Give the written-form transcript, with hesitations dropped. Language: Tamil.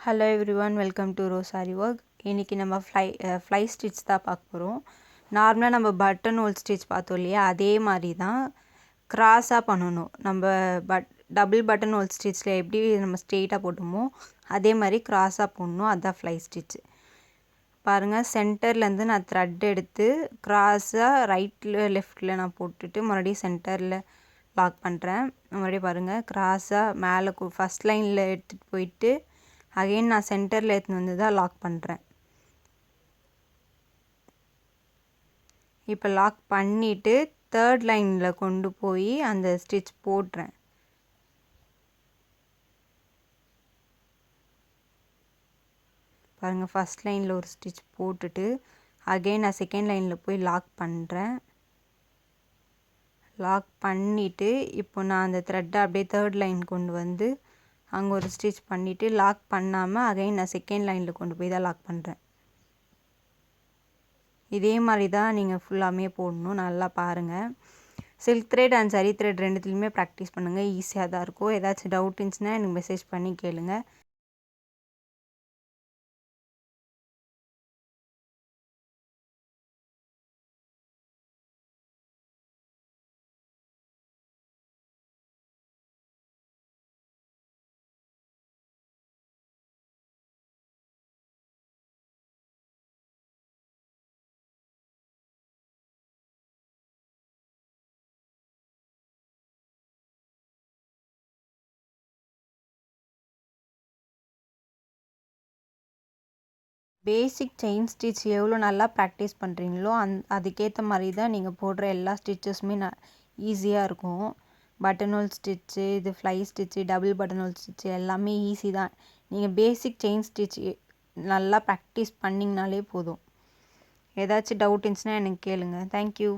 Hello everyone, welcome to rosary work. இன்றைக்கி நம்ம ஃப்ளை ஸ்டிச் தான் பார்க்க போகிறோம். நார்மலாக நம்ம பட்டன் ஹோல் ஸ்டிச் பார்த்தோம் இல்லையா, அதே மாதிரி தான் க்ராஸாக பண்ணணும். நம்ம டபுள் பட்டன் ஹோல் ஸ்டிச்சில் எப்படி நம்ம ஸ்ட்ரெயிட்டாக போட்டோமோ அதே மாதிரி க்ராஸாக போடணும். அதுதான் ஃப்ளை ஸ்டிச். பாருங்கள், சென்டர்லேருந்து நான் த்ரெட் எடுத்து க்ராஸாக ரைட்டில் லெஃப்டில் நான் போட்டுட்டு மறுபடியும் சென்டரில் லாக் பண்ணுறேன். மறுபடியும் பாருங்கள், க்ராஸாக மேலே ஃபஸ்ட் லைனில் எடுத்துகிட்டு போயிட்டு அகெயின் நான் சென்டரில் எடுத்துன்னு வந்து தான் லாக் பண்ணுறேன். இப்போ லாக் பண்ணிவிட்டு தேர்ட் லைனில் கொண்டு போய் அந்த ஸ்டிச் போடுறேன். பாருங்கள், ஃபஸ்ட் லைனில் ஒரு ஸ்டிச் போட்டுட்டு அகெயின் நான் செகண்ட் லைனில் போய் லாக் பண்ணுறேன். லாக் பண்ணிவிட்டு இப்போ நான் அந்த த்ரெட்டை அப்படியே தேர்ட் லைன் கொண்டு வந்து அங்கே ஒரு ஸ்டிச் பண்ணிவிட்டு லாக் பண்ணாமல் அகைன் நான் செகண்ட் லைனில் கொண்டு போய் தான் லாக் பண்ணுறேன். இதே மாதிரி தான் நீங்கள் ஃபுல்லாமே போடணும். நல்லா பாருங்கள். சில்க் த்ரெட் அண்ட் சரி த்ரெட் ரெண்டுத்துலையுமே ப்ராக்டிஸ் பண்ணுங்கள். ஈஸியாக தான் இருக்கும். ஏதாச்சும் டவுட் இருந்துச்சுன்னா எனக்கு மெசேஜ் பண்ணி கேளுங்க. பேசிக் செயின் ஸ்டிச் எவ்வளோ நல்லா ப்ராக்டிஸ் பண்ணுறீங்களோ அதுக்கேற்ற மாதிரி தான் நீங்கள் போடுற எல்லா ஸ்டிச்சஸுமே ஈஸியாக இருக்கும். பட்டன் ஹோல் ஸ்டிச்சு, இது fly stitch, double button whole stitch எல்லாமே ஈஸி தான். நீங்கள் பேசிக் செயின் ஸ்டிச் நல்லா ப்ராக்டிஸ் பண்ணிங்கனாலே போதும். ஏதாச்சும் டவுட் இருந்துச்சுன்னா எனக்கு கேளுங்க. தேங்க்யூ.